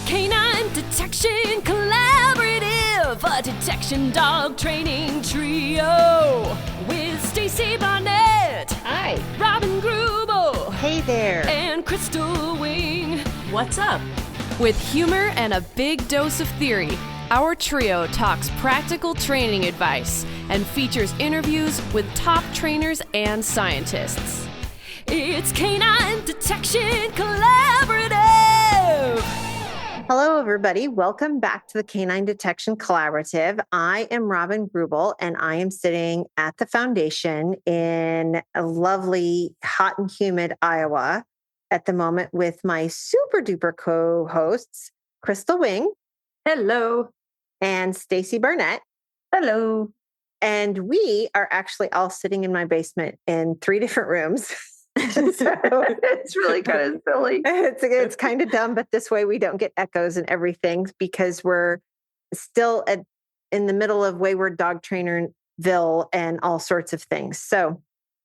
Canine Detection Collaborative, a detection dog training trio with Stacy Barnett. Hi. Robin Grubel. Hey there. And Crystal Wing. What's up? With humor and a big dose of theory, our trio talks practical training advice and features interviews with top trainers and scientists. It's Canine Detection Collaborative! Hello, everybody. Welcome back to the Canine Detection Collaborative. I am Robin Grubel, and I am sitting at the foundation in a lovely, hot and humid Iowa at the moment with my super duper co-hosts, Crystal Wing. Hello. And Stacy Barnett. Hello. And we are actually all sitting in my basement in 3 different rooms. So, it's really kind of silly. It's kind of dumb, but this way we don't get echoes and everything because we're still in the middle of Wayward Dog Trainerville and all sorts of things. So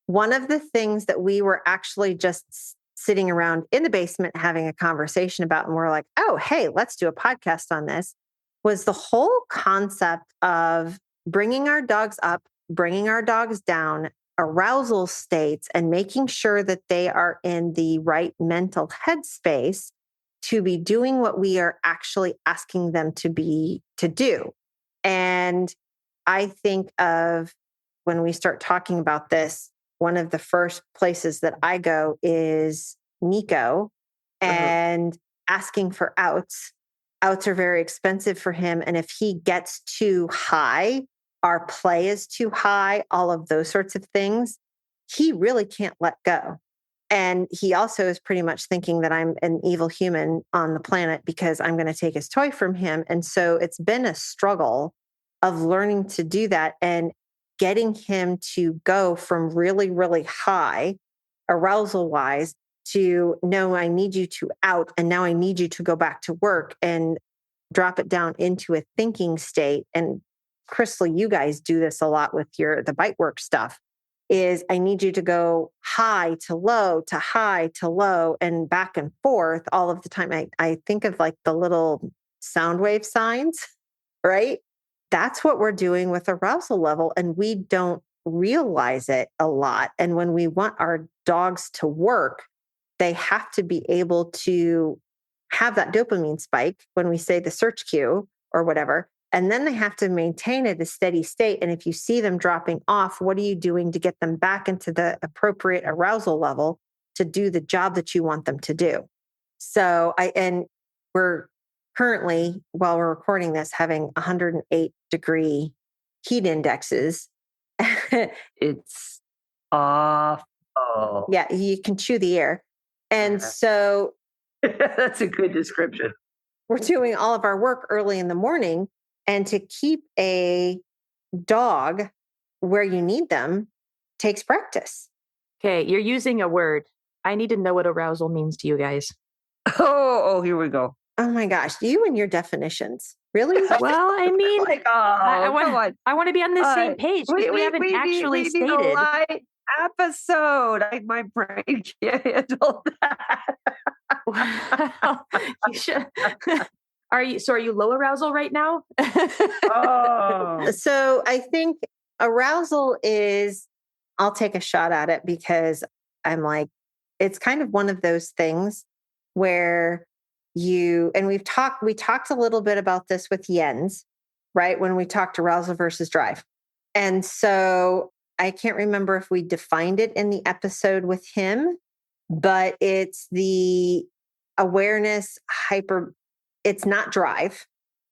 one of the things that we were actually just sitting around in the basement having a conversation about, and we're like, oh, hey, let's do a podcast on this, was the whole concept of bringing our dogs up, bringing our dogs down, arousal states, and making sure that they are in the right mental headspace to be doing what we are actually asking them to do. And I think of when we start talking about this, one of the first places that I go is Nico and asking for outs. Outs are very expensive for him. And if he gets too high, our play is too high, all of those sorts of things, he really can't let go. And he also is pretty much thinking that I'm an evil human on the planet because I'm going to take his toy from him. And so it's been a struggle of learning to do that and getting him to go from really, really high arousal wise to, no, I need you to out. And now I need you to go back to work and drop it down into a thinking state. And Crystal, you guys do this a lot with the bite work stuff, is I need you to go high to low to high to low and back and forth all of the time. I think of like the little sound wave signs, right? That's what we're doing with arousal level. And we don't realize it a lot. And when we want our dogs to work, they have to be able to have that dopamine spike when we say the search cue or whatever. And then they have to maintain it a steady state. And if you see them dropping off, what are you doing to get them back into the appropriate arousal level to do the job that you want them to do? So we're currently, while we're recording this, having 108-degree heat indexes. It's awful. Yeah, you can chew the air. And so that's a good description. We're doing all of our work early in the morning. And to keep a dog where you need them takes practice. Okay, you're using a word. I need to know what arousal means to you guys. Oh, here we go. Oh my gosh, you and your definitions. Really? Well, I mean, I come want to be on the same page because we haven't actually stated. Need a light episode. My brain can't handle that. Well, you should. Are you low arousal right now? Oh. So I think arousal is, I'll take a shot at it because I'm like, it's kind of one of those things where we talked a little bit about this with Jens, right? When we talked arousal versus drive. And so I can't remember if we defined it in the episode with him, but it's the awareness it's not drive,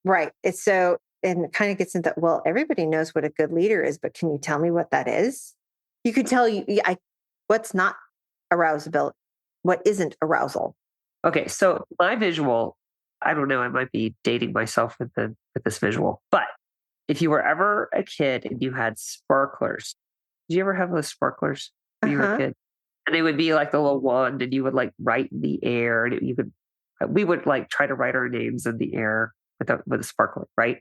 right? And it kind of gets into, well, everybody knows what a good leader is, but can you tell me what that is? You could tell what's not arousability, what isn't arousal. Okay, so my visual, I don't know, I might be dating myself with this visual, but if you were ever a kid and you had sparklers, did you ever have those sparklers when you were a kid? And they would be like the little wand, and you would like write in the air, and we would like try to write our names in the air with a sparkler, right?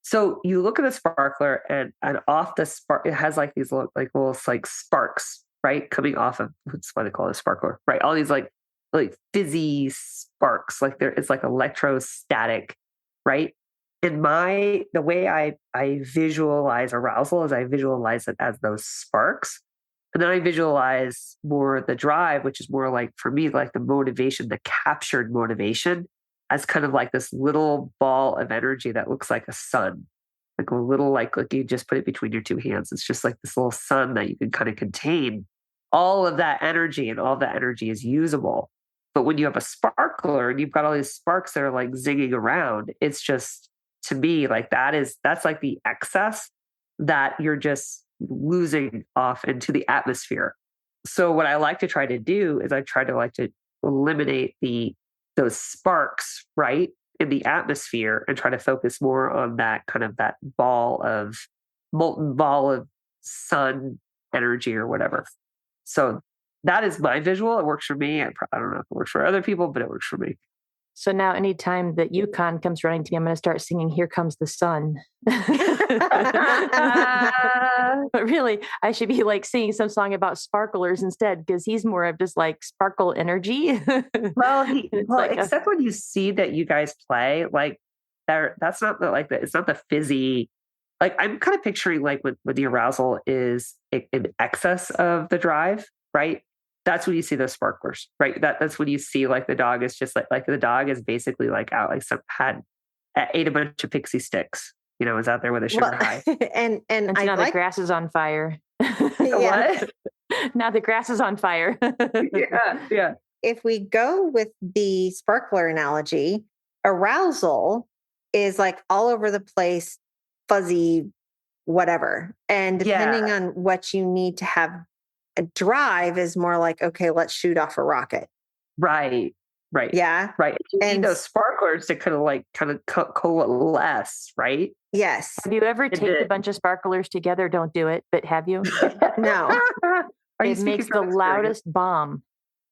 So you look at a sparkler, and off the spark, it has like these little like sparks, right, coming off of. That's why they call it a sparkler, right? All these like like fizzy sparks, like it's like electrostatic, right? And the way I visualize arousal is I visualize it as those sparks. And then I visualize more the drive, which is more like, for me, like the motivation, the captured motivation, as kind of like this little ball of energy that looks like a sun, like a little, like you just put it between your two hands. It's just like this little sun that you can kind of contain all of that energy, and all that energy is usable. But when you have a sparkler and you've got all these sparks that are like zinging around, it's just, to me, like that's like the excess that you're just losing off into the atmosphere. So what I like to try to do is I try to eliminate those sparks, right, in the atmosphere, and try to focus more on that kind of that molten ball of sun energy or whatever. So that is my visual. It works for me. I don't know if it works for other people, but it works for me. So now anytime that Yukon comes running to me, I'm going to start singing Here Comes the Sun. But really, I should be like singing some song about sparklers instead, because he's more of just like sparkle energy. Except when you see that you guys play, like that's not it's not the fizzy. Like I'm kind of picturing like when the arousal is in excess of the drive, right? That's when you see those sparklers, right? That's when you see like the dog is just like the dog is basically like out, like ate a bunch of pixie sticks, is out there with a sugar high. And now the grass is on fire. What? Now the grass is on fire. Yeah. If we go with the sparkler analogy, arousal is like all over the place, fuzzy, whatever. And depending on what you need to have, a drive is more like, okay, let's shoot off a rocket. Right. Yeah. Right. You need those sparklers to kind of coalesce, right? Yes. Have you ever taped a bunch of sparklers together? Don't do it, but have you? No. It makes the loudest bomb.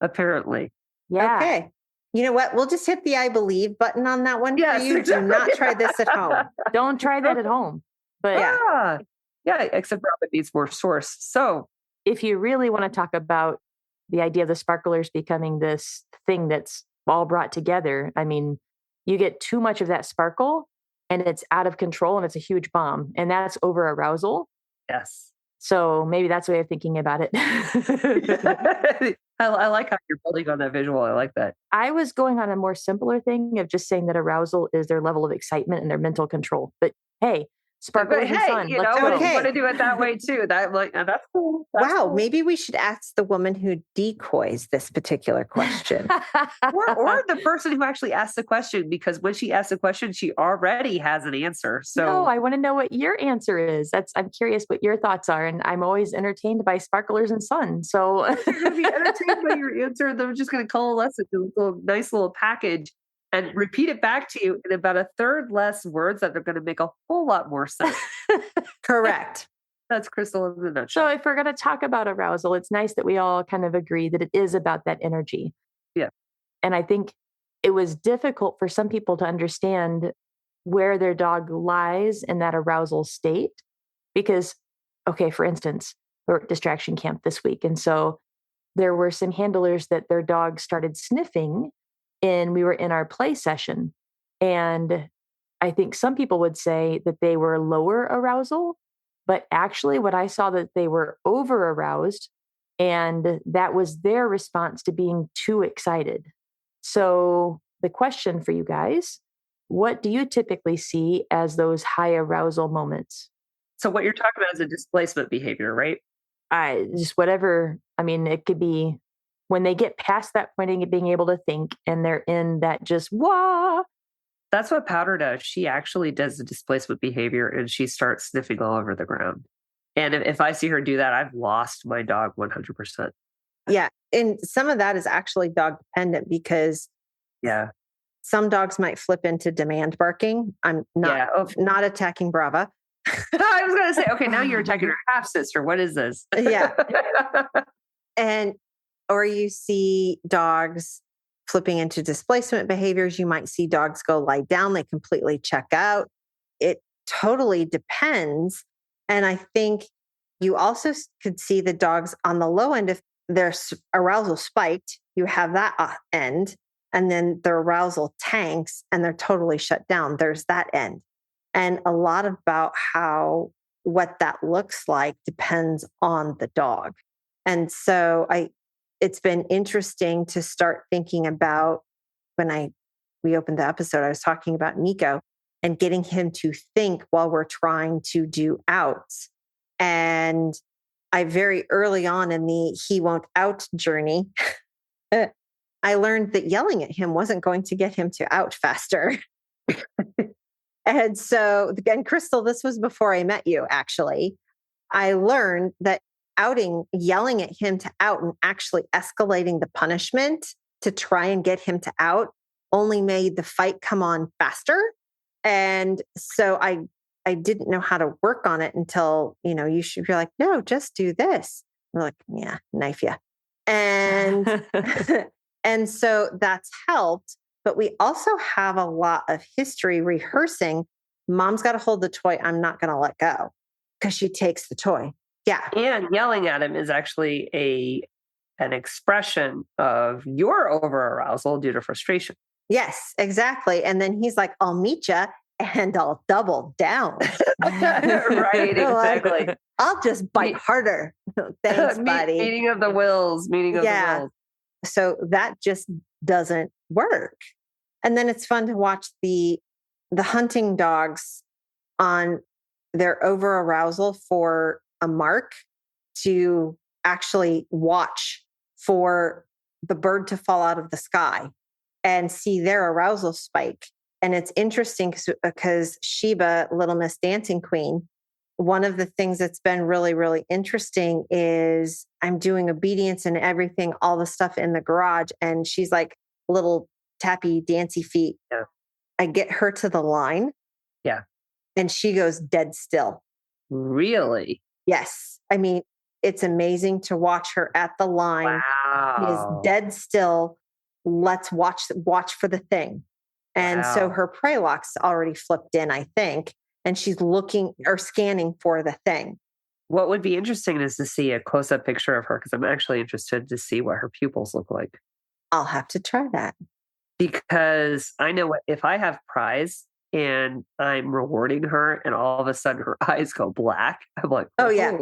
Apparently. Yeah. Okay. You know what? We'll just hit the I believe button on that one for you. Exactly. Do not try this at home. Don't try that at home. But yeah, except for it needs more source. So if you really want to talk about the idea of the sparklers becoming this thing that's all brought together, I mean, you get too much of that sparkle and it's out of control and it's a huge bomb, and that's over arousal. Yes. So maybe that's the way of thinking about it. I like how you're building on that visual. I like that. I was going on a more simpler thing of just saying that arousal is their level of excitement and their mental control. But hey, sparkles and fun. You Let's know, go. you want to do it that way too. That's cool. That's Wow, cool. maybe we should ask the woman who decoys this particular question. or the person who actually asked the question, because when she asks the question, she already has an answer. So no, I want to know what your answer is. I'm curious what your thoughts are, and I'm always entertained by sparklers and sun. So you're going to be entertained by your answer. They're just going to coalesce it into a nice little package and repeat it back to you in about a third less words that are going to make a whole lot more sense. Correct. That's Crystal in a nutshell. So if we're going to talk about arousal, it's nice that we all kind of agree that it is about that energy. Yeah. And I think it was difficult for some people to understand where their dog lies in that arousal state. Because, okay, for instance, we're at distraction camp this week. And so there were some handlers that their dog started sniffing, and we were in our play session. And I think some people would say that they were lower arousal, but actually what I saw that they were over aroused, and that was their response to being too excited. So the question for you guys, what do you typically see as those high arousal moments? So what you're talking about is a displacement behavior, right? Just whatever. I mean, it could be when they get past that point of being able to think and they're in that just wah. That's what Powder does. She actually does the displacement behavior and she starts sniffing all over the ground. And if I see her do that, I've lost my dog 100%. Yeah. And some of that is actually dog dependent, because some dogs might flip into demand barking. I'm not attacking Brava. I was going to say, okay, now you're attacking her half sister. What is this? Yeah. Or you see dogs flipping into displacement behaviors. You might see dogs go lie down. They completely check out. It totally depends. And I think you also could see the dogs on the low end, if their arousal spiked you have that end, and then the arousal tanks and they're totally shut down. There's that end. And a lot about what that looks like depends on the dog. And so it's been interesting to start thinking about when we opened the episode, I was talking about Nico and getting him to think while we're trying to do outs. And I very early on in the he won't out journey, I learned that yelling at him wasn't going to get him to out faster. And so, and Crystal, this was before I met you, actually. I learned that yelling at him to out and actually escalating the punishment to try and get him to out only made the fight come on faster. And so I didn't know how to work on it until, you're like, no, just do this. I'm like, yeah, knife you. And, and so that's helped. But we also have a lot of history rehearsing. Mom's got to hold the toy. I'm not going to let go, because she takes the toy. Yeah. And yelling at him is actually an expression of your over arousal due to frustration. Yes, exactly. And then he's like, I'll meet you and I'll double down. Right, exactly. Like, I'll just bite harder. Thanks, buddy. Meeting of the wills. The wills. So that just doesn't work. And then it's fun to watch the hunting dogs on their over arousal for a mark to actually watch for the bird to fall out of the sky and see their arousal spike. And it's interesting because Sheba, Little Miss Dancing Queen, one of the things that's been really, really interesting is I'm doing obedience and everything, all the stuff in the garage. And she's like little tappy, dancy feet. Yeah. I get her to the line. Yeah. And she goes dead still. Really? Yes. I mean, it's amazing to watch her at the line. Wow. She is dead still. Let's watch for the thing. And so her prey lock's already flipped in, I think. And she's looking or scanning for the thing. What would be interesting is to see a close-up picture of her, because I'm actually interested to see what her pupils look like. I'll have to try that. Because I know if I have prize and I'm rewarding her and all of a sudden her eyes go black, I'm like, oh yeah,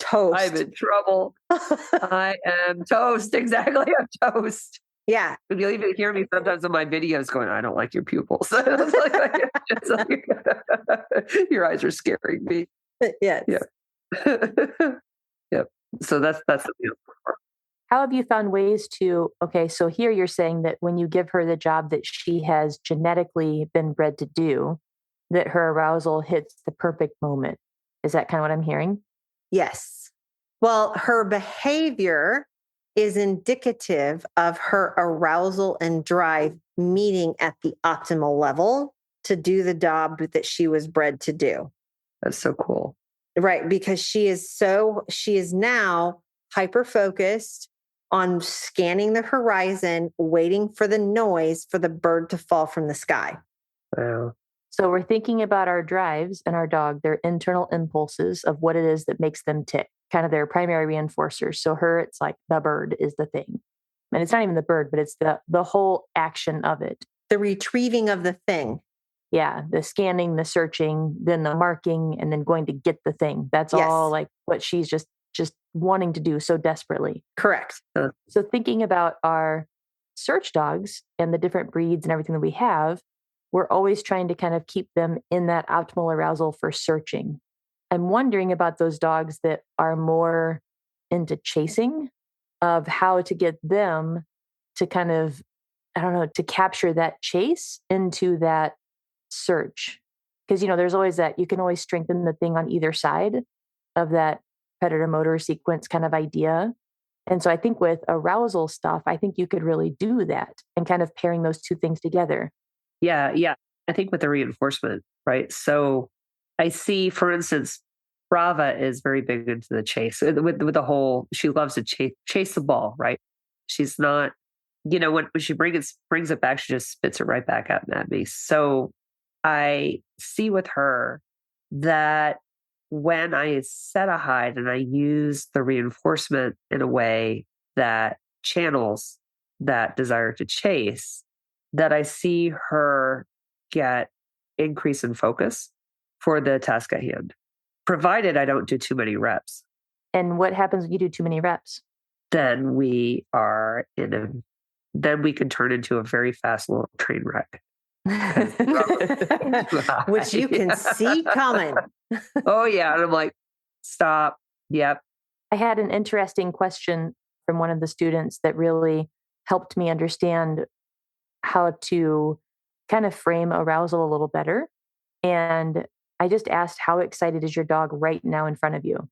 toast. I'm in trouble. I am toast. Exactly. I'm toast. Yeah. You'll even hear me sometimes in my videos going, I don't like your pupils. Your eyes are scaring me. Yes. Yeah. Yep. So that's the deal. How have you found ways so here you're saying that when you give her the job that she has genetically been bred to do, that her arousal hits the perfect moment. Is that kind of what I'm hearing? Yes. Well, her behavior is indicative of her arousal and drive meeting at the optimal level to do the job that she was bred to do. That's so cool. Right. Because she is now hyper-focused on scanning the horizon, waiting for the noise for the bird to fall from the sky. Wow. So we're thinking about our drives and our dog, their internal impulses of what it is that makes them tick, kind of their primary reinforcers. So it's like the bird is the thing. And it's not even the bird, but it's the whole action of it. The retrieving of the thing. Yeah. The scanning, the searching, then the marking, and then going to get the thing. That's all like what she's just wanting to do so desperately. Correct. So thinking about our search dogs and the different breeds and everything that we have, we're always trying to kind of keep them in that optimal arousal for searching. I'm wondering about those dogs that are more into chasing, of how to get them to kind of, to capture that chase into that search. Because, there's always that, you can always strengthen the thing on either side of that predator motor sequence kind of idea. And so I think with arousal stuff, I think you could really do that and kind of pairing those two things together. Yeah. I think with the reinforcement, right? So I see, for instance, Brava is very big into the chase with the whole, she loves to chase the ball, right? She's not, when she brings it back, she just spits it right back out at me. So I see with her that when I set a hide and I use the reinforcement in a way that channels that desire to chase, that I see her get increase in focus for the task at hand, provided I don't do too many reps. And what happens when you do too many reps? Then we can turn into a very fast little train wreck. Which you can see coming. Oh yeah. And I'm like, stop. Yep. I had an interesting question from one of the students that really helped me understand how to kind of frame arousal a little better. And I just asked, how excited is your dog right now in front of you?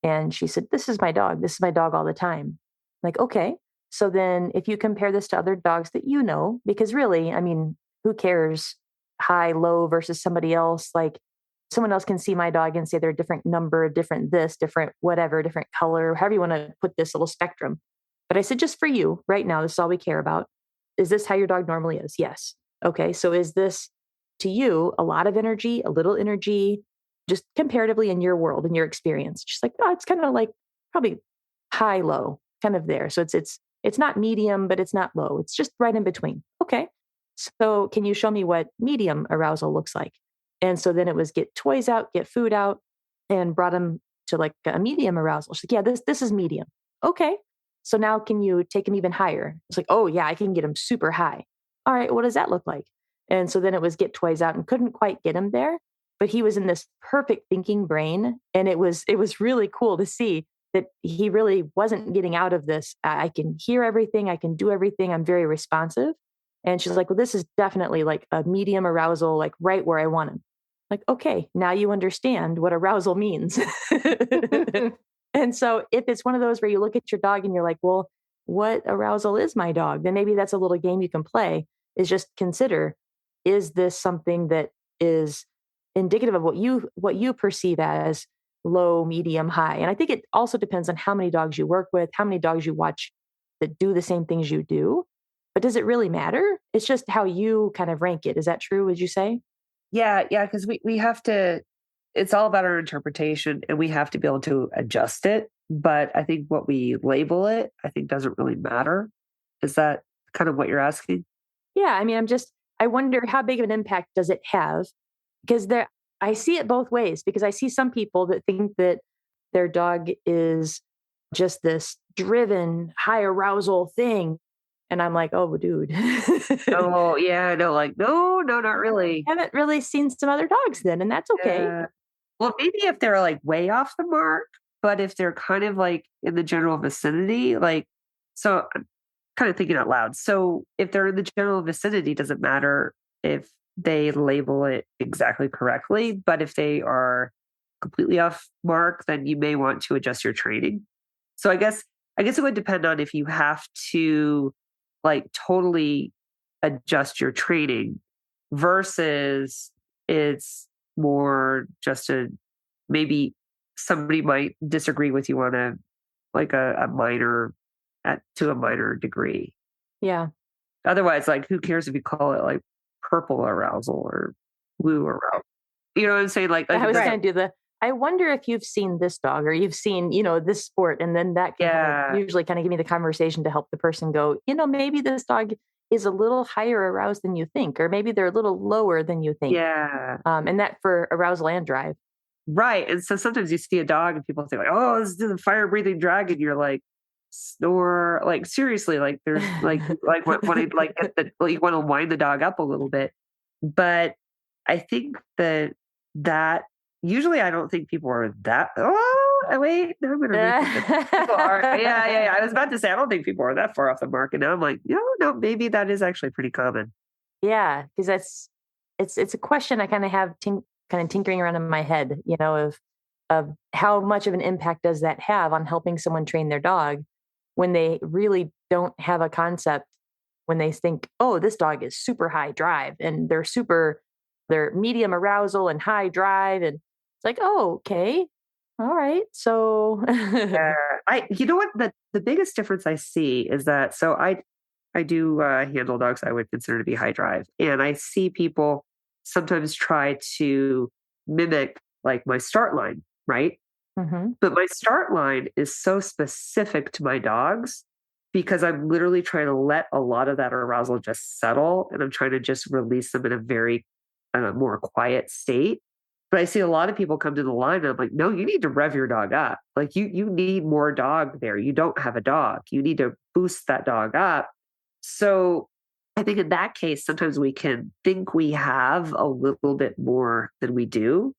And she said, this is my dog. This is my dog all the time. I'm like, okay. So then if you compare this to other dogs that you know, because really, I mean, who cares high, low versus somebody else? Like someone else can see my dog and say they're a different number, different this, different whatever, different color, however you want to put this little spectrum. But I said, just for you right now, this is all we care about. Is this how your dog normally is? Yes. Okay. So is this to you a lot of energy, a little energy, just comparatively in your world, in your experience? Just like, oh, it's kind of like probably high, low, kind of there. So it's not medium, but it's not low. It's just right in between. Okay. So can you show me what medium arousal looks like? And so then it was get toys out, get food out, and brought him to like a medium arousal. She's like, yeah, this is medium. Okay. So now can you take him even higher? It's like, oh yeah, I can get him super high. All right, what does that look like? And so then it was get toys out and couldn't quite get him there, but he was in this perfect thinking brain. And it was really cool to see that he really wasn't getting out of this. I can hear everything. I can do everything. I'm very responsive. And she's like, well, this is definitely like a medium arousal, like right where I want him. Like, okay, now you understand what arousal means. And so if it's one of those where you look at your dog and you're like, well, what arousal is my dog? Then maybe that's a little game you can play, is just consider, is this something that is indicative of what you perceive as low, medium, high? And I think it also depends on how many dogs you work with, how many dogs you watch that do the same things you do. But does it really matter? It's just how you kind of rank it. Is that true, would you say? Yeah. Because we have to, it's all about our interpretation and we have to be able to adjust it. But I think what we label it, I think doesn't really matter. Is that kind of what you're asking? Yeah. I mean, I wonder how big of an impact does it have? Because I see it both ways, because I see some people that think that their dog is just this driven, high arousal thing. And I'm like, oh, dude. Oh, yeah. No, like, no, not really. I haven't really seen some other dogs then, and that's okay. Yeah. Well, maybe if they're like way off the mark, but if they're kind of like in the general vicinity, like, so I'm kind of thinking out loud. So if they're in the general vicinity, doesn't matter if they label it exactly correctly. But if they are completely off mark, then you may want to adjust your training. So I guess it would depend on if you have to like totally adjust your training versus it's more just maybe somebody might disagree with you on a minor to a minor degree. Yeah. Otherwise, like, who cares if you call it like purple arousal or blue arousal? You know what I'm saying? Like I was going to do I wonder if you've seen this dog or you've seen, this sport. And then that can usually kind of give me the conversation to help the person go, maybe this dog is a little higher aroused than you think, or maybe they're a little lower than you think. Yeah. And that for arousal and drive. Right. And so sometimes you see a dog and people say like, oh, this is a fire breathing dragon. You're like, snore, like seriously, like there's like when I like you want to wind the dog up a little bit. But I think that usually I don't think people are that. Oh, wait, no, I'm gonna make people are. Yeah. I was about to say I don't think people are that far off the mark, and now I'm like, no, maybe that is actually pretty common. Yeah, because it's a question I kind of have kind of tinkering around in my head, of how much of an impact does that have on helping someone train their dog when they really don't have a concept, when they think, oh, this dog is super high drive and they're medium arousal and high drive. And it's like, oh, okay. All right. So you know what? The biggest difference I see is that, so I do handle dogs I would consider to be high drive. And I see people sometimes try to mimic like my start line, right? Mm-hmm. But my start line is so specific to my dogs because I'm literally trying to let a lot of that arousal just settle, and I'm trying to just release them in a very more quiet state. But I see a lot of people come to the line and I'm like, no, you need to rev your dog up. Like you need more dog there. You don't have a dog. You need to boost that dog up. So I think in that case, sometimes we can think we have a little bit more than we do.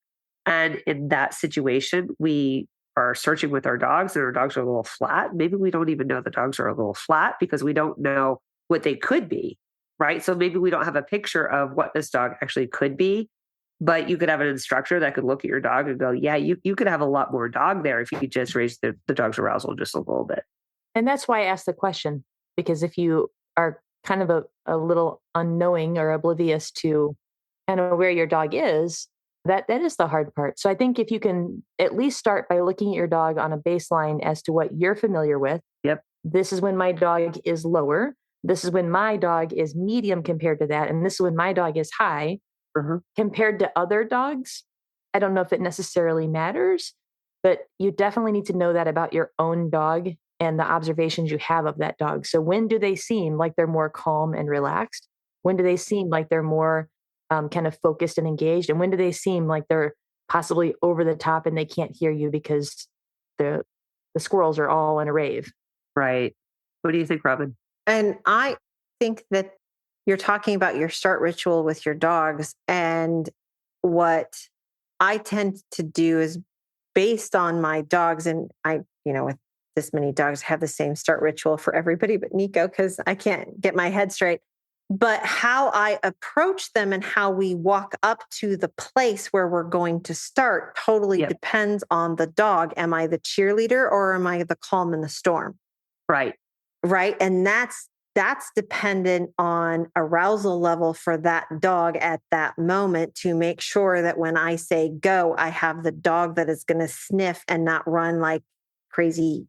And in that situation, we are searching with our dogs and our dogs are a little flat. Maybe we don't even know the dogs are a little flat because we don't know what they could be, right? So maybe we don't have a picture of what this dog actually could be, but you could have an instructor that could look at your dog and go, yeah, you could have a lot more dog there if you could just raise the dog's arousal just a little bit. And that's why I asked the question, because if you are kind of a little unknowing or oblivious to kind of where your dog is, that is the hard part. So I think if you can at least start by looking at your dog on a baseline as to what you're familiar with. Yep. This is when my dog is lower. This is when my dog is medium compared to that. And this is when my dog is high. Compared to other dogs. I don't know if it necessarily matters, but you definitely need to know that about your own dog and the observations you have of that dog. So when do they seem like they're more calm and relaxed? When do they seem like they're more kind of focused and engaged? And when do they seem like they're possibly over the top and they can't hear you because the squirrels are all in a rave? Right. What do you think, Robin? And I think that you're talking about your start ritual with your dogs. And what I tend to do is based on my dogs. And I, with this many dogs, have the same start ritual for everybody but Nico, because I can't get my head straight. But how I approach them and how we walk up to the place where we're going to start totally depends on the dog. Am I the cheerleader or am I the calm in the storm? Right. Right. And that's dependent on arousal level for that dog at that moment to make sure that when I say go, I have the dog that is going to sniff and not run like crazy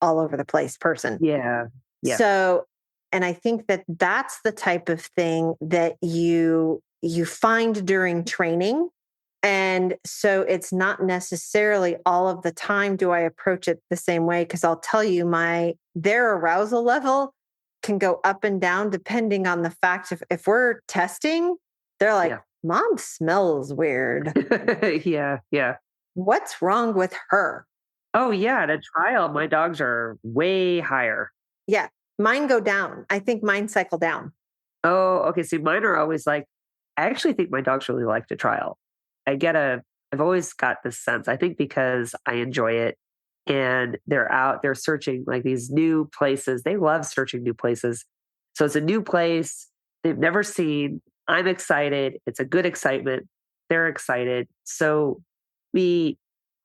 all over the place person. Yeah. So, and I think that that's the type of thing that you find during training. And so it's not necessarily all of the time do I approach it the same way, because I'll tell you their arousal level can go up and down depending on the fact if we're testing, they're like, Mom smells weird. Yeah. What's wrong with her? Oh yeah. At a trial, my dogs are way higher. Yeah. Mine go down. I think mine cycle down. Oh, okay. See, mine are always like, I actually think my dogs really like to trial. I've always got this sense, I think because I enjoy it. And they're searching like these new places. They love searching new places. So it's a new place they've never seen. I'm excited. It's a good excitement. They're excited. So I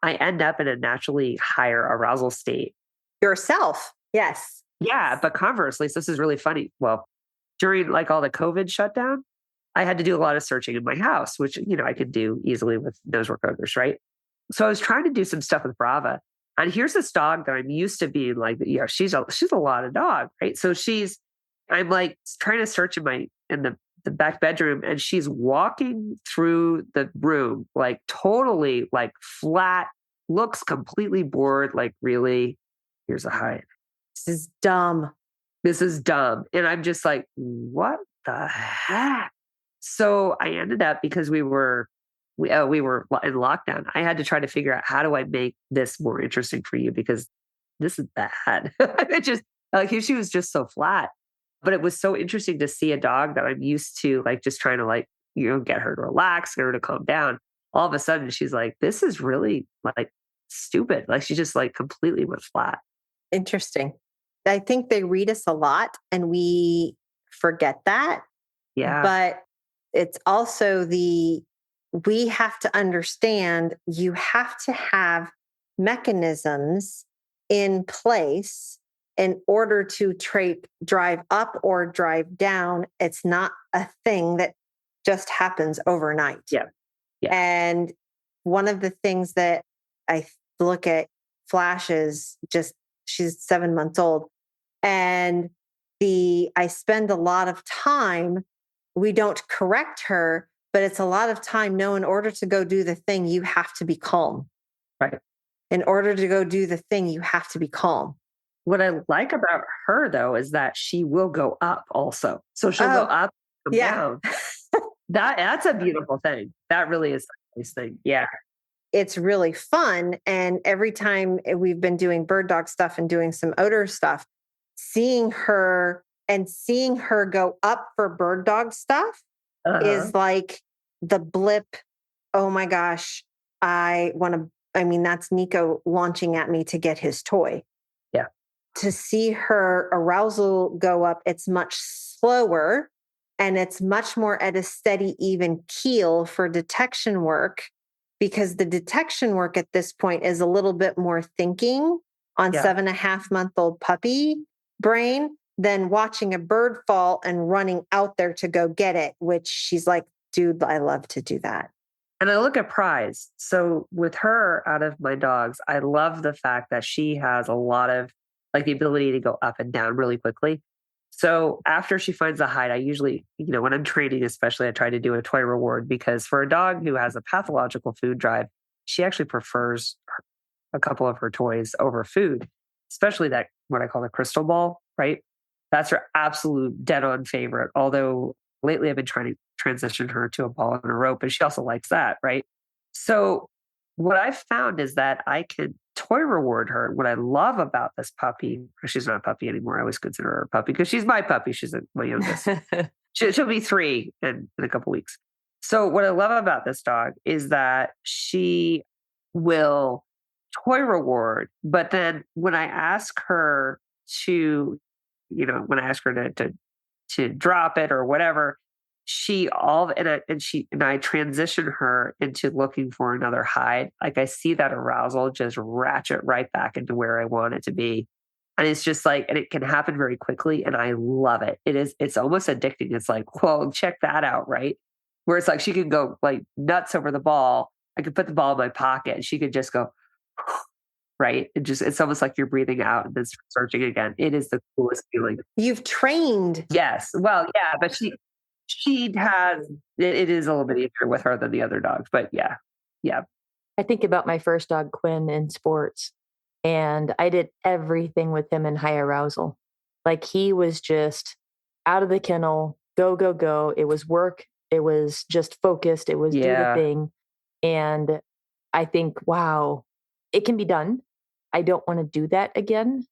end up in a naturally higher arousal state. Yourself. Yes. Yeah. But conversely, so this is really funny. Well, during like all the COVID shutdown, I had to do a lot of searching in my house, which, I could do easily with nose recorders, right? So I was trying to do some stuff with Brava. And here's this dog that I'm used to being like, she's a lot of dog, right? So I'm like trying to search in the back bedroom, and she's walking through the room, like totally like flat, looks completely bored. Like, really, here's a hide. This is dumb. And I'm just like, what the heck? So I ended up, because we were in lockdown, I had to try to figure out, how do I make this more interesting for you? Because this is bad. It just like, she was just so flat, but it was so interesting to see a dog that I'm used to, like just trying to like, get her to relax, get her to calm down. All of a sudden she's like, this is really like stupid. Like she just like completely went flat. Interesting. I think they read us a lot and we forget that. Yeah. But it's also we have to understand you have to have mechanisms in place in order to drive up or drive down. It's not a thing that just happens overnight. Yeah. And one of the things that I look at Flash is she's 7 months old. And I spend a lot of time, we don't correct her, but it's a lot of time. No, in order to go do the thing, you have to be calm. Right. In order to go do the thing, you have to be calm. What I like about her though is that she will go up also. So she'll go up, come down. That's a beautiful thing. That really is a nice thing. Yeah. It's really fun. And every time we've been doing bird dog stuff and doing some odor stuff, seeing her go up for bird dog stuff is like the blip. Oh my gosh. That's Nico launching at me to get his toy. Yeah. To see her arousal go up, it's much slower and it's much more at a steady, even keel for detection work, because the detection work at this point is a little bit more thinking on 7.5-month-old puppy brain than watching a bird fall and running out there to go get it, which she's like, dude, I love to do that. And I look at Prize. So with her, out of my dogs, I love the fact that she has a lot of like the ability to go up and down really quickly. So after she finds a hide, I usually, when I'm training, especially, I try to do a toy reward, because for a dog who has a pathological food drive, she actually prefers a couple of her toys over food, especially that, what I call the crystal ball, right? That's her absolute dead on favorite. Although lately I've been trying to transition her to a ball and a rope, and she also likes that, right? So what I've found is that I can toy reward her. What I love about this puppy, she's not a puppy anymore. I always consider her a puppy because she's my puppy. She's my youngest. She'll be 3 in a couple weeks. So what I love about this dog is that she will toy reward, but then when I ask her to, to drop it or whatever, I transition her into looking for another hide. Like I see that arousal just ratchet right back into where I want it to be. And it's just like, and it can happen very quickly. And I love it. It's almost addicting. It's like, whoa, check that out. Right. Where it's like, she can go like nuts over the ball. I could put the ball in my pocket and she could just go, right. It's almost like you're breathing out and then searching again. It is the coolest feeling. You've trained. Yes. Well, yeah, but she has, it is a little bit easier with her than the other dogs, but yeah. I think about my first dog, Quinn, in sports, and I did everything with him in high arousal. Like he was just out of the kennel, go, go, go. It was work. It was just focused. It was do the thing. And I think, wow, it can be done. I don't want to do that again.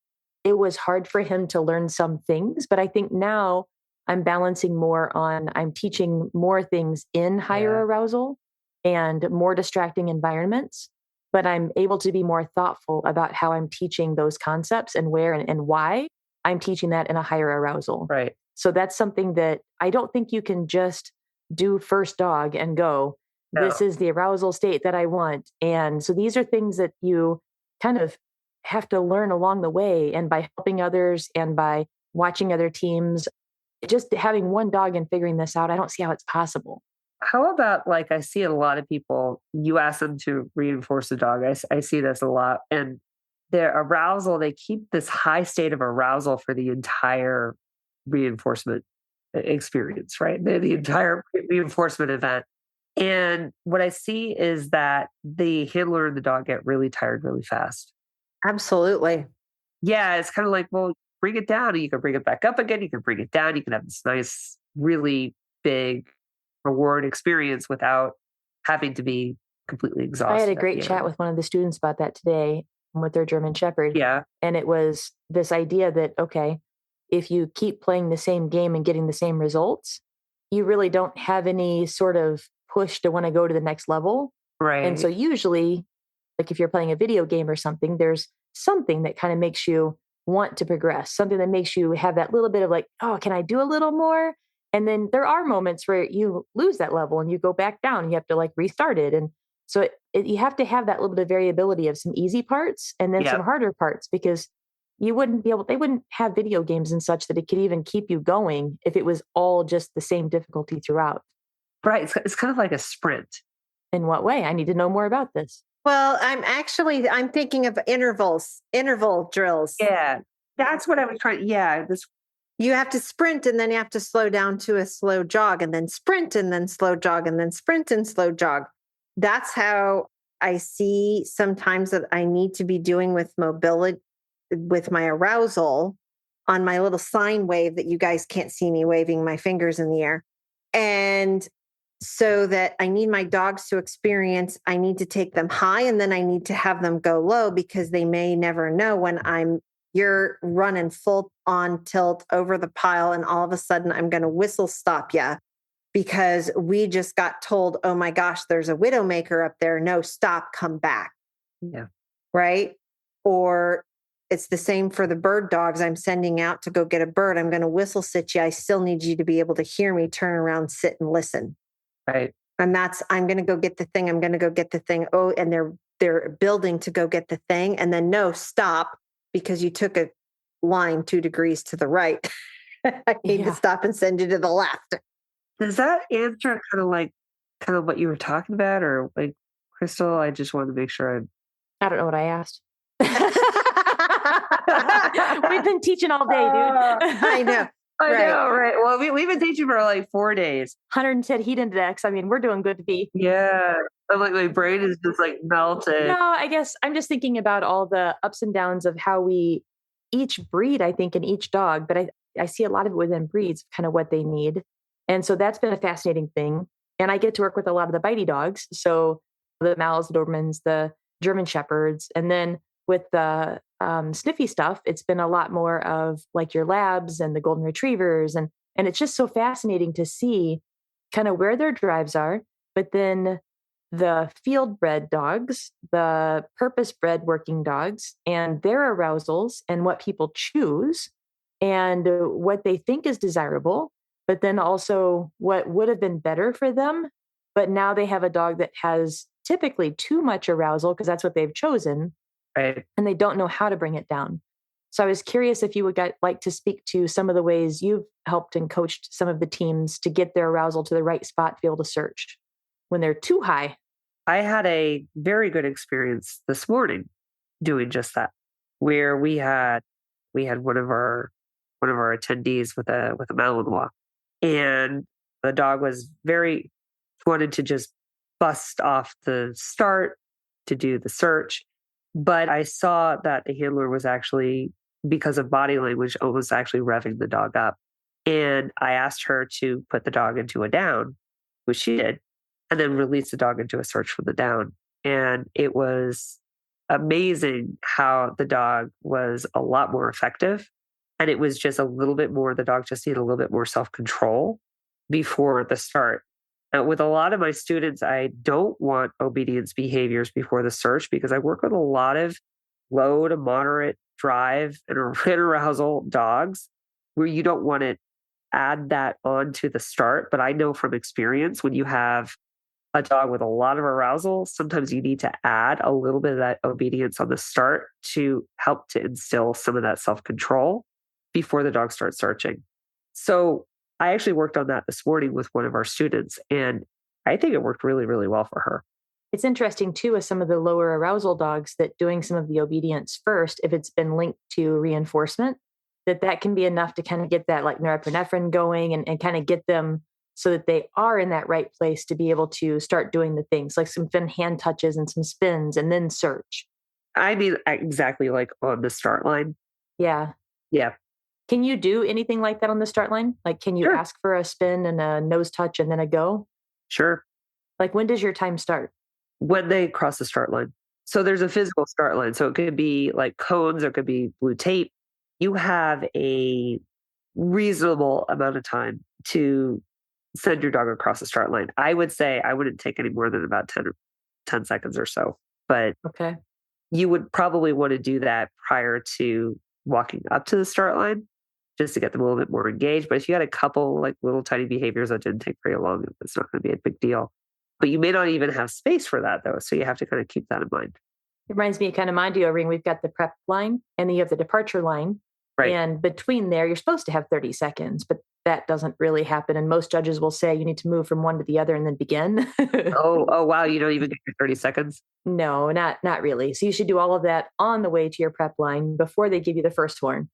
It was hard for him to learn some things, but I think now I'm balancing more on, I'm teaching more things in higher arousal and more distracting environments, but I'm able to be more thoughtful about how I'm teaching those concepts and where and why I'm teaching that in a higher arousal. Right. So that's something that I don't think you can just do first dog and go, this is the arousal state that I want. And so these are things that you kind of have to learn along the way, and by helping others and by watching other teams. Just having one dog and figuring this out, I don't see how it's possible. How about, like, I see a lot of people, you ask them to reinforce the dog. I see this a lot. And their arousal, they keep this high state of arousal for the entire reinforcement experience, right? The entire reinforcement event. And what I see is that the handler and the dog get really tired really fast. Absolutely. Yeah, it's kind of like, well, bring it down and you can bring it back up again. You can bring it down. You can have this nice, really big reward experience without having to be completely exhausted. I had a great chat with one of the students about that today with their German Shepherd. Yeah. And it was this idea that, okay, if you keep playing the same game and getting the same results, you really don't have any sort of push to want to go to the next level. Right. And so usually, like if you're playing a video game or something, there's something that kind of makes you want to progress, something that makes you have that little bit of like, oh, can I do a little more? And then there are moments where you lose that level and you go back down and you have to like restart it. And so you have to have that little bit of variability of some easy parts and then some harder parts, because they wouldn't have video games and such that it could even keep you going if it was all just the same difficulty throughout. Right. It's kind of like a sprint. In what way? I need to know more about this. Well, I'm thinking of interval drills. Yeah, that's what I was trying. Yeah. You have to sprint and then you have to slow down to a slow jog and then sprint and then slow jog and then sprint and slow jog. That's how I see sometimes that I need to be doing with mobility, with my arousal on my little sine wave that you guys can't see me waving my fingers in the air. And so that I need my dogs to experience, I need to take them high and then I need to have them go low because they may never know when you're running full on tilt over the pile and all of a sudden I'm going to whistle stop you because we just got told, oh my gosh, there's a widowmaker up there. No, stop, come back. Yeah. Right. Or it's the same for the bird dogs I'm sending out to go get a bird. I'm going to whistle sit you. I still need you to be able to hear me, turn around, sit and listen. Right. And I'm going to go get the thing. I'm going to go get the thing. Oh, and they're building to go get the thing. And then no, stop, because you took a line 2 degrees to the right. I need to stop and send you to the left. Does that answer kind of what you were talking about? Or like, Crystal, I just wanted to make sure I don't know what I asked. We've been teaching all day, dude. I know. I know, right? Well, we've been teaching for like 4 days. 110 heat index. I mean, we're doing good to be. Yeah. I'm like, my brain is just like melted. No, I guess I'm just thinking about all the ups and downs of how each breed, I think, in each dog, but I see a lot of it within breeds, kind of what they need. And so that's been a fascinating thing. And I get to work with a lot of the bitey dogs. So the Mal's, the Dobermans, the German Shepherds. And then with the sniffy stuff, it's been a lot more of like your labs and the golden retrievers. And it's just so fascinating to see kind of where their drives are. But then the field bred dogs, the purpose bred working dogs, and their arousals and what people choose and what they think is desirable, but then also what would have been better for them. But now they have a dog that has typically too much arousal because that's what they've chosen. Right. And they don't know how to bring it down. So I was curious if you would like to speak to some of the ways you've helped and coached some of the teams to get their arousal to the right spot to be able to search when they're too high. I had a very good experience this morning doing just that, where we had one of our attendees with a Malinois, and the dog was wanted to just bust off the start to do the search. But I saw that the handler was actually, because of body language, was actually revving the dog up. And I asked her to put the dog into a down, which she did, and then release the dog into a search for the down. And it was amazing how the dog was a lot more effective. And it was just a little bit more, the dog just needed a little bit more self-control before the start. With a lot of my students, I don't want obedience behaviors before the search because I work with a lot of low to moderate drive and arousal dogs where you don't want to add that on to the start. But I know from experience, when you have a dog with a lot of arousal, sometimes you need to add a little bit of that obedience on the start to help to instill some of that self-control before the dog starts searching. So I actually worked on that this morning with one of our students, and I think it worked really, really well for her. It's interesting too with some of the lower arousal dogs that doing some of the obedience first, if it's been linked to reinforcement, that can be enough to kind of get that like norepinephrine going and kind of get them so that they are in that right place to be able to start doing the things like some hand touches and some spins and then search. I mean, exactly like on the start line. Yeah. Yeah. Can you do anything like that on the start line? Like, can you ask for a spin and a nose touch and then a go? Sure. Like, when does your time start? When they cross the start line. So there's a physical start line. So it could be like cones or it could be blue tape. You have a reasonable amount of time to send your dog across the start line. I would say I wouldn't take any more than about 10 seconds or so. But okay, you would probably want to do that prior to walking up to the start line, just to get them a little bit more engaged. But if you had a couple like little tiny behaviors that didn't take very long, it's not going to be a big deal. But you may not even have space for that though. So you have to kind of keep that in mind. It reminds me kind of my deal ring. We've got the prep line and then you have the departure line. Right. And between there, you're supposed to have 30 seconds, but that doesn't really happen. And most judges will say you need to move from one to the other and then begin. Oh, wow. You don't even get your 30 seconds? No, not really. So you should do all of that on the way to your prep line before they give you the first horn.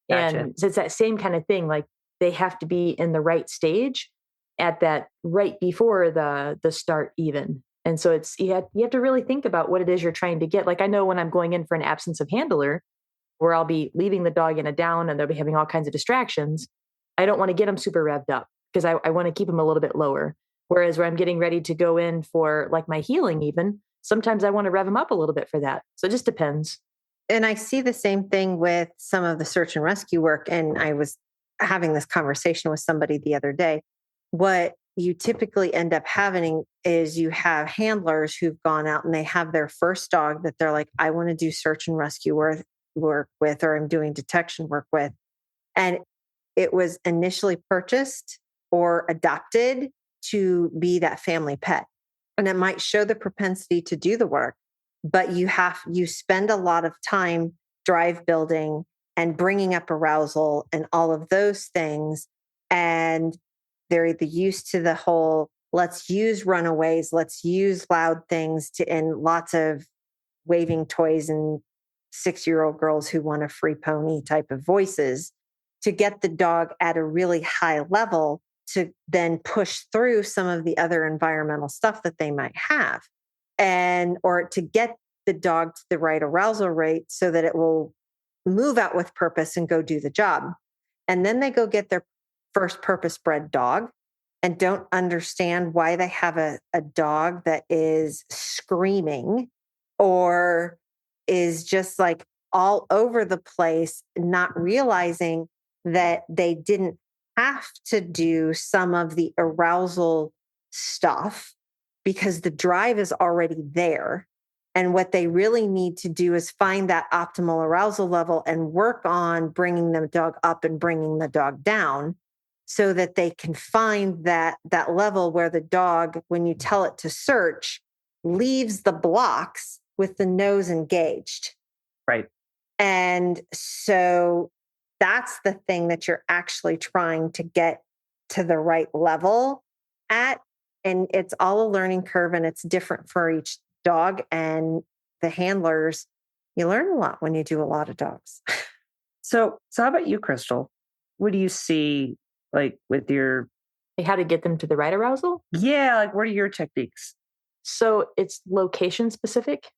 Gotcha. And so it's that same kind of thing. Like they have to be in the right stage at that right before the start even. And so it's, you have to really think about what it is you're trying to get. Like I know when I'm going in for an absence of handler, where I'll be leaving the dog in a down and they'll be having all kinds of distractions. I don't want to get them super revved up because I want to keep them a little bit lower. Whereas where I'm getting ready to go in for like my healing, even sometimes I want to rev them up a little bit for that. So it just depends. And I see the same thing with some of the search and rescue work. And I was having this conversation with somebody the other day. What you typically end up having is you have handlers who've gone out and they have their first dog that they're like, I want to do search and rescue work with, or I'm doing detection work with. And it was initially purchased or adopted to be that family pet. And it might show the propensity to do the work, but you spend a lot of time drive building and bringing up arousal and all of those things. And they're either used to the whole, let's use runaways, let's use loud things and lots of waving toys and 6-year-old girls who want a free pony type of voices to get the dog at a really high level to then push through some of the other environmental stuff that they might have, or to get the dog to the right arousal rate so that it will move out with purpose and go do the job. And then they go get their first purpose-bred dog and don't understand why they have a dog that is screaming or is just like all over the place, not realizing that they didn't have to do some of the arousal stuff because the drive is already there. And what they really need to do is find that optimal arousal level and work on bringing the dog up and bringing the dog down so that they can find that level where the dog, when you tell it to search, leaves the blocks with the nose engaged. Right. And so that's the thing that you're actually trying to get to the right level at. And it's all a learning curve and it's different for each dog. And the handlers, you learn a lot when you do a lot of dogs. So how about you, Crystal? What do you see like with your... Like how to get them to the right arousal? Yeah, like what are your techniques? So it's location specific.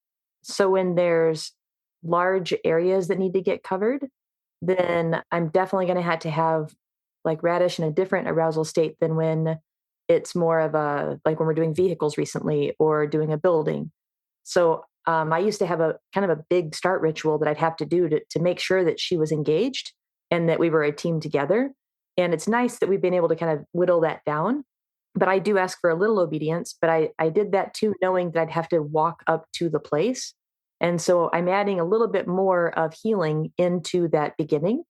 So when there's large areas that need to get covered, then I'm definitely going to have like Radish in a different arousal state than when it's more of a, like when we're doing vehicles recently or doing a building. So I used to have a kind of a big start ritual that I'd have to do to make sure that she was engaged and that we were a team together. And it's nice that we've been able to kind of whittle that down. But I do ask for a little obedience, but I did that too, knowing that I'd have to walk up to the place. And so I'm adding a little bit more of healing into that beginning.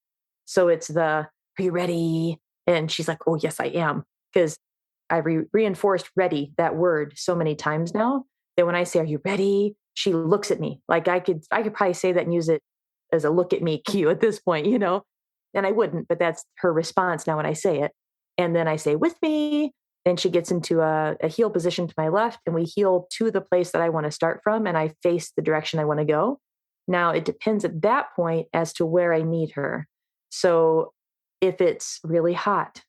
So it's are you ready? And she's like, oh, yes, I am. Because I reinforced ready, that word, so many times now that when I say, are you ready? She looks at me. Like I could probably say that and use it as a look at me cue at this point, and I wouldn't, but that's her response now when I say it. And then I say with me. Then she gets into a heel position to my left and we heel to the place that I want to start from. And I face the direction I want to go. Now it depends at that point as to where I need her. So if it's really hot,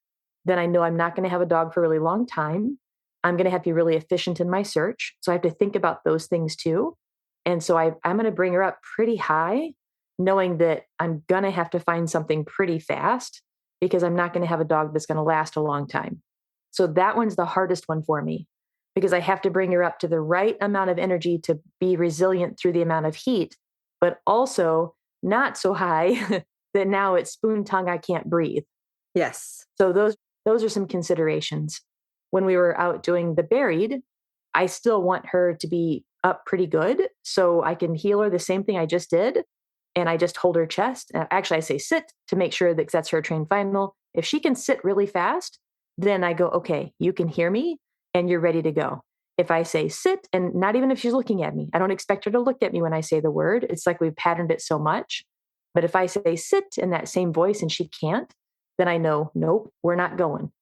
then I know I'm not going to have a dog for a really long time. I'm going to have to be really efficient in my search. So I have to think about those things too. And so I'm going to bring her up pretty high, knowing that I'm going to have to find something pretty fast because I'm not going to have a dog that's going to last a long time. So that one's the hardest one for me because I have to bring her up to the right amount of energy to be resilient through the amount of heat, but also not so high that now it's spoon tongue, I can't breathe. Yes. So those are some considerations. When we were out doing the buried, I still want her to be up pretty good so I can heal her the same thing I just did. And I just hold her chest. Actually, I say sit to make sure that that's her trained final. If she can sit really fast, then I go, okay, you can hear me and you're ready to go. If I say sit, and not even if she's looking at me, I don't expect her to look at me when I say the word. It's like we've patterned it so much. But if I say sit in that same voice and she can't, then I know, nope, we're not going.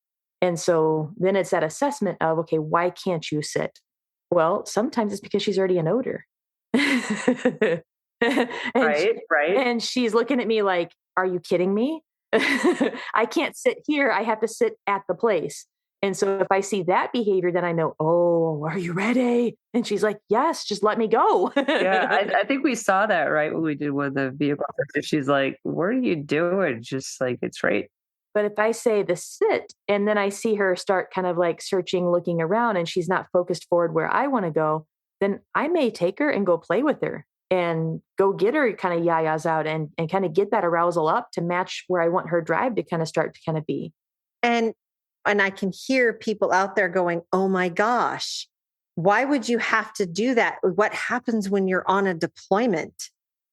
And so then it's that assessment of, okay, why can't you sit? Well, sometimes it's because she's already an odor. Right. And she's looking at me like, are you kidding me? I can't sit here. I have to sit at the place. And so if I see that behavior, then I know, oh, go, are you ready? And she's like, yes, just let me go. Yeah, I think we saw that right when we did one of the vehicle exercises. She's like, what are you doing? Just like, it's right. But if I say the sit and then I see her start kind of like searching, looking around, and she's not focused forward where I want to go, then I may take her and go play with her and go get her kind of yayas out and kind of get that arousal up to match where I want her drive to kind of start to kind of be. And I can hear people out there going, oh my gosh, why would you have to do that? What happens when you're on a deployment?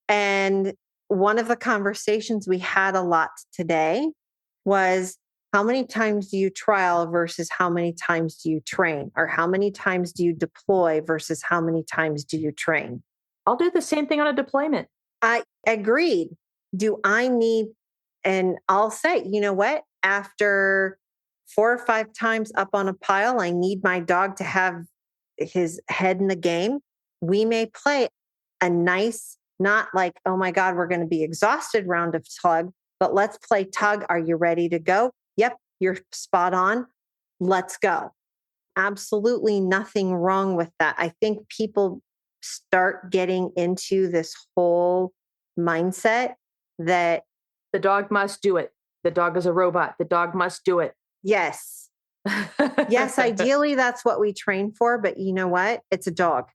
And one of the conversations we had a lot today was, how many times do you trial versus how many times do you train? Or how many times do you deploy versus how many times do you train? I'll do the same thing on a deployment. I agreed. Do I need, and I'll say, you know what? After 4 or 5 times up on a pile, I need my dog to have his head in the game. We may play a nice, not like, oh my God, we're going to be exhausted round of tug, but let's play tug. Are you ready to go? Yep, you're spot on. Let's go. Absolutely nothing wrong with that. I think people start getting into this whole mindset that the dog must do it. The dog is a robot. The dog must do it. Yes. Yes, ideally that's what we train for, but you know what? It's a dog.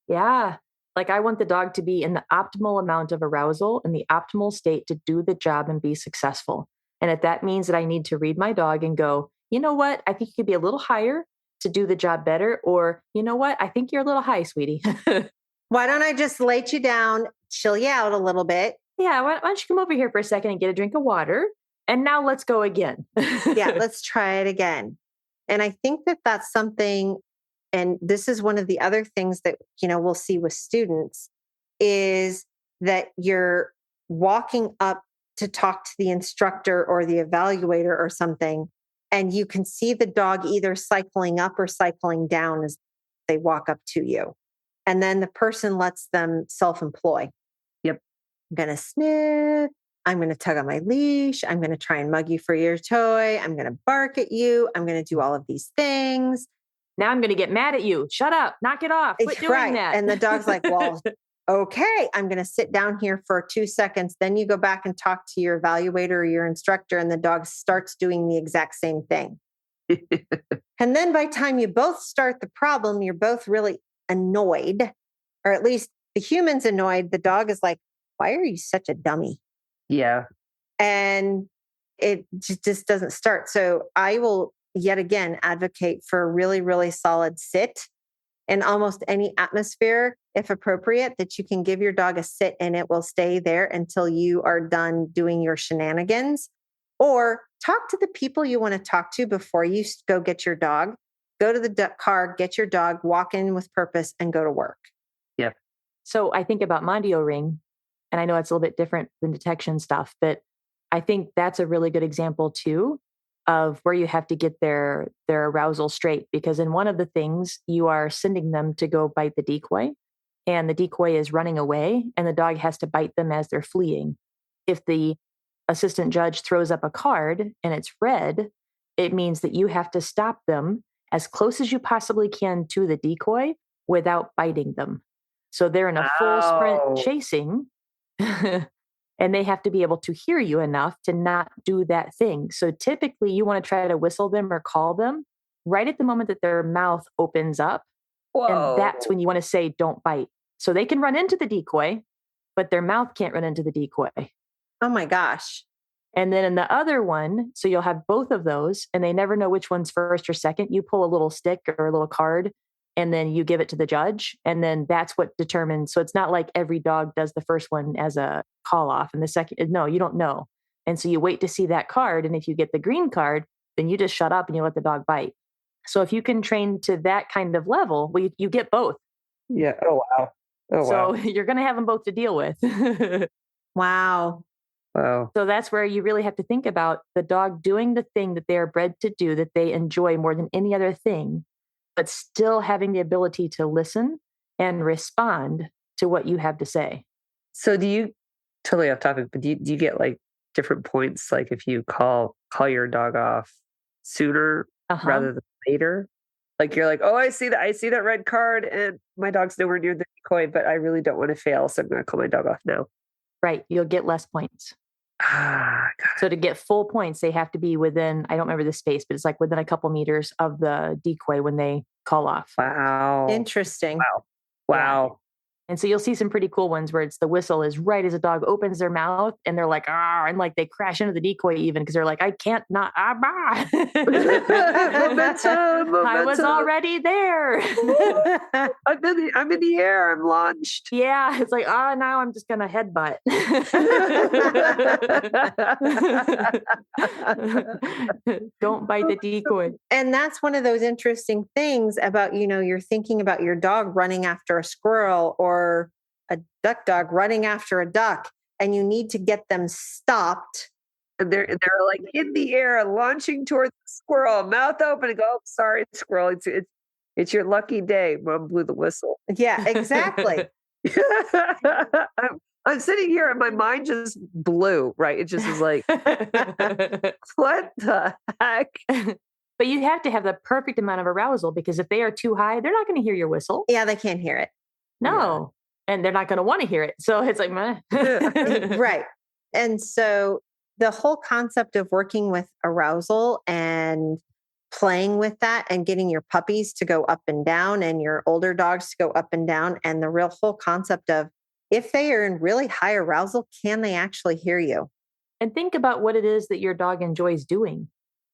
Yeah. Like I want the dog to be in the optimal amount of arousal and the optimal state to do the job and be successful. And if that means that I need to read my dog and go, you know what? I think you could be a little higher to do the job better. Or, you know what? I think you're a little high, sweetie. Why don't I just lay you down, chill you out a little bit? Yeah. Why don't you come over here for a second and get a drink of water? And now let's go again. Yeah, let's try it again. And I think that that's something, and this is one of the other things that, we'll see with students, is that you're walking up to talk to the instructor or the evaluator or something, and you can see the dog either cycling up or cycling down as they walk up to you. And then the person lets them self-employ. Yep. I'm going to sniff. I'm going to tug on my leash. I'm going to try and mug you for your toy. I'm going to bark at you. I'm going to do all of these things. Now I'm going to get mad at you. Shut up. Knock it off. Quit doing that. And the dog's like, well, okay, I'm going to sit down here for 2 seconds. Then you go back and talk to your evaluator or your instructor, and the dog starts doing the exact same thing. And then by the time you both start the problem, you're both really annoyed, or at least the human's annoyed. The dog is like, why are you such a dummy? Yeah. And it just doesn't start. So I will yet again advocate for a really, really solid sit in almost any atmosphere, if appropriate, that you can give your dog a sit and it will stay there until you are done doing your shenanigans. Or talk to the people you want to talk to before you go get your dog. Go to the car, get your dog, walk in with purpose, and go to work. Yep. So I think about Mondio Ring, and I know it's a little bit different than detection stuff, but I think that's a really good example too of where you have to get their arousal straight. Because in one of the things, you are sending them to go bite the decoy, and the decoy is running away, and the dog has to bite them as they're fleeing. If the assistant judge throws up a card and it's red, it means that you have to stop them as close as you possibly can to the decoy without biting them. So they're in a full sprint chasing, and they have to be able to hear you enough to not do that thing. So typically you want to try to whistle them or call them right at the moment that their mouth opens up. Whoa. And that's when you want to say, don't bite. So they can run into the decoy, but their mouth can't run into the decoy. Oh my gosh. And then in the other one, so you'll have both of those, and they never know which one's first or second. You pull a little stick or a little card, and then you give it to the judge. And then that's what determines. So it's not like every dog does the first one as a call off and the second. No, you don't know. And so you wait to see that card. And if you get the green card, then you just shut up and you let the dog bite. So if you can train to that kind of level, well, you get both. Yeah. Oh, wow. Oh, so wow. You're going to have them both to deal with. Wow. Wow. So that's where you really have to think about the dog doing the thing that they are bred to do, that they enjoy more than any other thing, but still having the ability to listen and respond to what you have to say. So do you, totally off topic, but do you get like different points? Like if you call your dog off sooner rather than later? Like you're like, oh, I see that red card and my dog's nowhere near the decoy, but I really don't want to fail. So I'm going to call my dog off now. Right. You'll get less points. Ah, so to get full points, they have to be within, I don't remember the space, but it's like within a couple meters of the decoy when they call off. wow. Interesting. Wow. Yeah. And so you'll see some pretty cool ones where it's the whistle is right as a dog opens their mouth and they're like, ah, and like they crash into the decoy even because they're like, I can't not, bah. Momentum. I was already there. I'm in the air. I'm launched. Yeah. It's like, now I'm just going to headbutt. Don't bite the decoy. And that's one of those interesting things about, you're thinking about your dog running after a squirrel or a duck dog running after a duck, and you need to get them stopped. And they're like in the air, launching towards the squirrel, mouth open, and go, oh, sorry, squirrel. It's your lucky day. Mom blew the whistle. Yeah, exactly. I'm sitting here and my mind just blew, right? It just is like, what the heck? But you have to have the perfect amount of arousal because if they are too high, they're not going to hear your whistle. Yeah, they can't hear it. No. Yeah. And they're not going to want to hear it. So it's like, meh. Right. And so the whole concept of working with arousal and playing with that and getting your puppies to go up and down and your older dogs to go up and down, and the real whole concept of if they are in really high arousal, can they actually hear you? And think about what it is that your dog enjoys doing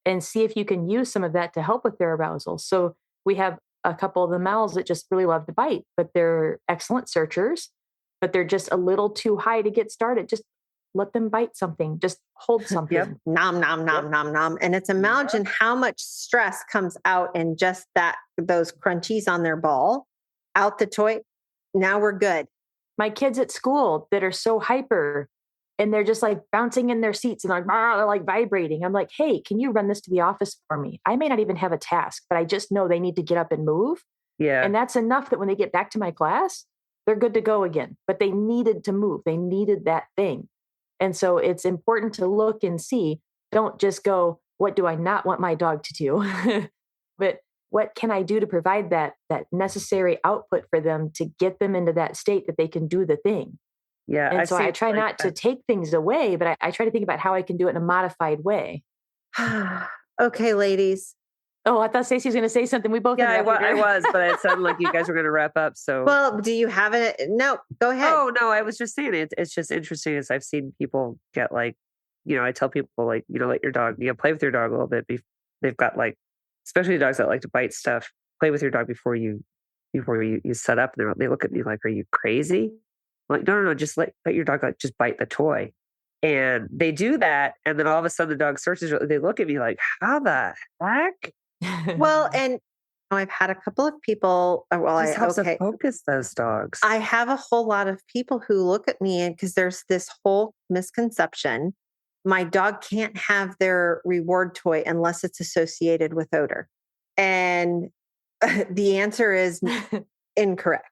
and see if you can use some of that to help with their arousal. So we have a couple of the males that just really love to bite, but they're excellent searchers, but they're just a little too high to get started. Just let them bite something. Just hold something. Yep. Nom, nom, nom, nom, nom. And it's imagine how much stress comes out in just those crunchies on their ball, out the toy. Now we're good. My kids at school that are so hyper and they're just like bouncing in their seats and like, they're like vibrating. I'm like, hey, can you run this to the office for me? I may not even have a task, but I just know they need to get up and move. Yeah. And that's enough that when they get back to my class, they're good to go again. But they needed to move. They needed that thing. And so it's important to look and see, don't just go, what do I not want my dog to do? But what can I do to provide that necessary output for them to get them into that state that they can do the thing? Yeah. And so I try not to take things away, but I try to think about how I can do it in a modified way. Okay, ladies. Oh, I thought Stacey was going to say something. We both. Yeah, I was, but it sounded like you guys were going to wrap up. So, well, do you have it? No, go ahead. Oh no, I was just saying it's just interesting as I've seen people get like, I tell people like, let your dog, play with your dog a little bit. They've got like, especially dogs that like to bite stuff. Play with your dog before you set up. And they look at me like, "Are you crazy?" I'm like, no, just let your dog like just bite the toy. And they do that, and then all of a sudden the dog searches. They look at me like, "How the heck?" Well, and I've had a couple of people. It helps to focus those dogs. I have a whole lot of people who look at me because there's this whole misconception. My dog can't have their reward toy unless it's associated with odor. And the answer is incorrect.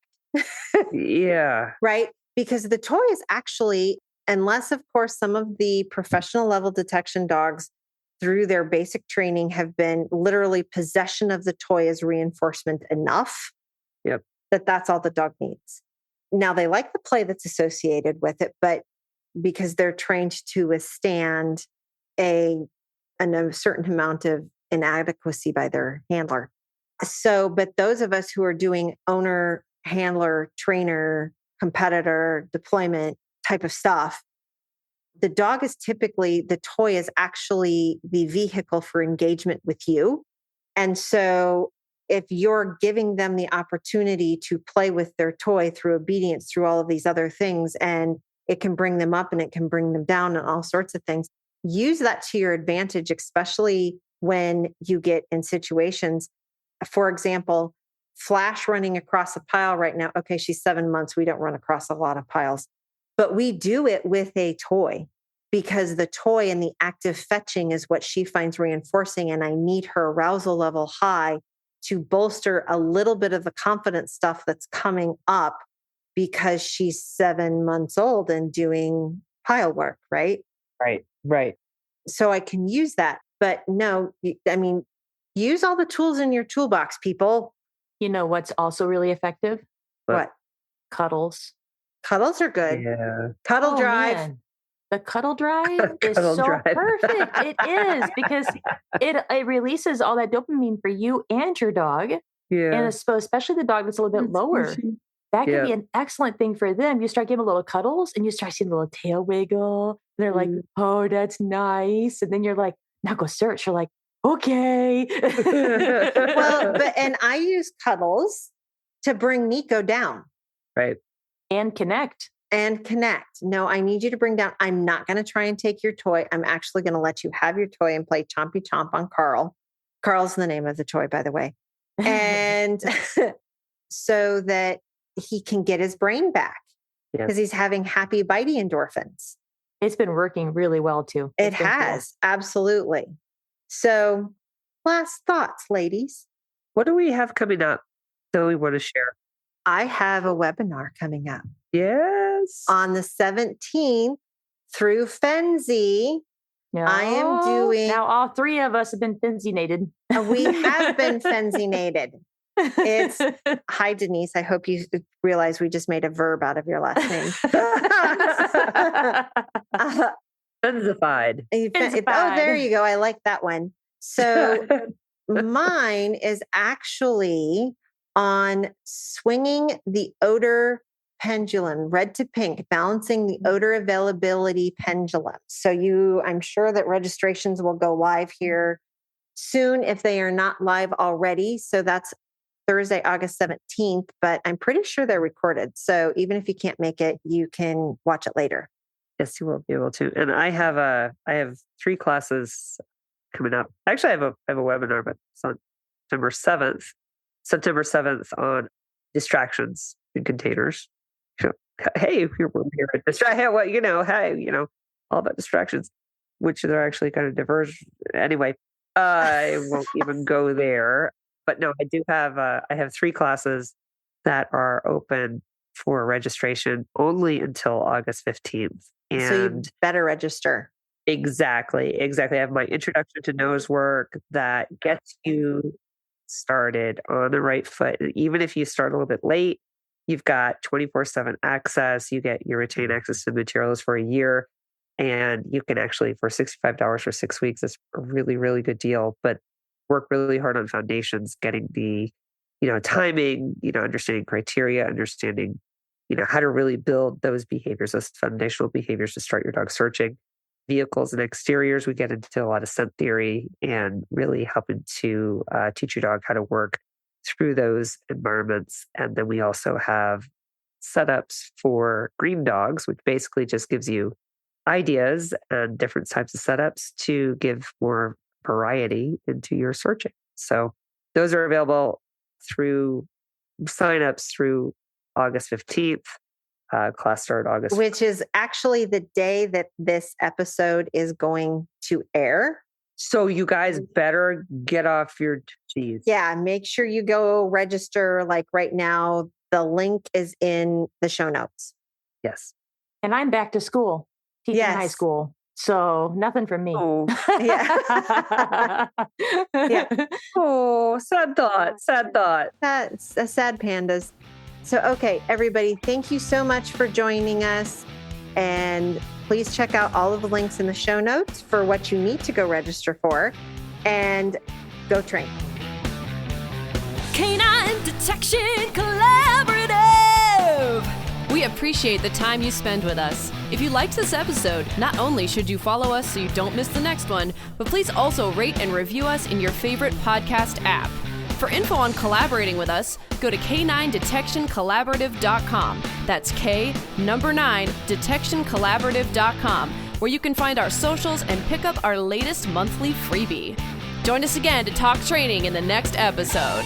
Yeah. Right? Because the toy is actually, unless of course some of the professional level detection dogs through their basic training have been literally possession of the toy as reinforcement enough. Yep. That's all the dog needs. Now they like the play that's associated with it, but because they're trained to withstand a certain amount of inadequacy by their handler. So, but those of us who are doing owner, handler, trainer, competitor, deployment type of stuff, the dog is typically, the toy is actually the vehicle for engagement with you. And so if you're giving them the opportunity to play with their toy through obedience, through all of these other things, and it can bring them up and it can bring them down and all sorts of things, use that to your advantage, especially when you get in situations. For example, Flash running across a pile right now. Okay, she's 7 months. We don't run across a lot of piles, but we do it with a toy because the toy and the active fetching is what she finds reinforcing. And I need her arousal level high to bolster a little bit of the confidence stuff that's coming up because she's 7 months old and doing pile work, right? Right. So I can use that. But no, I mean, Use all the tools in your toolbox, people. You know what's also really effective? What? Cuddles. Cuddles are good. Yeah. Cuddle drive. Man. The cuddle drive is Cuddle so drive. perfect. It is because it releases all that dopamine for you and your dog. Yeah. And especially the dog that's a little bit lower. That can be an excellent thing for them. You start giving little cuddles and you start seeing a little tail wiggle. And they're like, oh, that's nice. And then you're like, now go search. You're like, okay. And I use cuddles to bring Nico down. Right. And connect. No, I need you to bring down. I'm not going to try and take your toy. I'm actually going to let you have your toy and play Chompy Chomp on Carl. Carl's the name of the toy, by the way. And so that he can get his brain back because he's having happy bitey endorphins. It's been working really well too. It has. Cool. Absolutely. So last thoughts, ladies. What do we have coming up that we want to share? I have a webinar coming up. Yes. On the 17th through Fenzi. No. I am doing. Now all three of us have been Fenzinated. We have been Fenzinated. It's hi, Denise. I hope you realize we just made a verb out of your last name. Fenzified. Oh, there you go. I like that one. So mine is actually on swinging the odor pendulum, red to pink, balancing the odor availability pendulum. So I'm sure that registrations will go live here soon if they are not live already. So that's Thursday, August 17th, but I'm pretty sure they're recorded. So even if you can't make it, you can watch it later. Yes, you will be able to. And I have 3 classes coming up. Actually, I have a webinar, but it's on September 7th on distractions in containers. Hey, we're here at all about distractions, which are actually kind of diverse. Anyway, I won't even go there. But no, I have 3 classes that are open for registration only until August 15th. And so you better register. Exactly. I have my introduction to nose work that gets you started on the right foot. Even if you start a little bit late, you've got 24/7 access. You retain access to materials for a year. And you can actually, for $65 for 6 weeks, it's a really, really good deal. But work really hard on foundations, getting the, timing, understanding criteria, understanding, how to really build those behaviors, those foundational behaviors to start your dog searching. Vehicles and exteriors, we get into a lot of scent theory and really helping to teach your dog how to work through those environments. And then we also have setups for green dogs, which basically just gives you ideas and different types of setups to give more variety into your searching. So those are available through signups through August 15th. Class start August. Which is actually the day that this episode is going to air. So you guys better get off your cheese. Yeah, make sure you go register like right now. The link is in the show notes. Yes. And I'm back to school, teaching high school. So nothing from me. Oh, yeah. Yeah. Oh, sad thought. That's a sad pandas. So, okay, everybody, thank you so much for joining us. And please check out all of the links in the show notes for what you need to go register for. And go train. Canine Detection Collaborative! We appreciate the time you spend with us. If you liked this episode, not only should you follow us so you don't miss the next one, but please also rate and review us in your favorite podcast app. For info on collaborating with us, go to k9detectioncollaborative.com. That's K9detectioncollaborative.com, where you can find our socials and pick up our latest monthly freebie. Join us again to talk training in the next episode.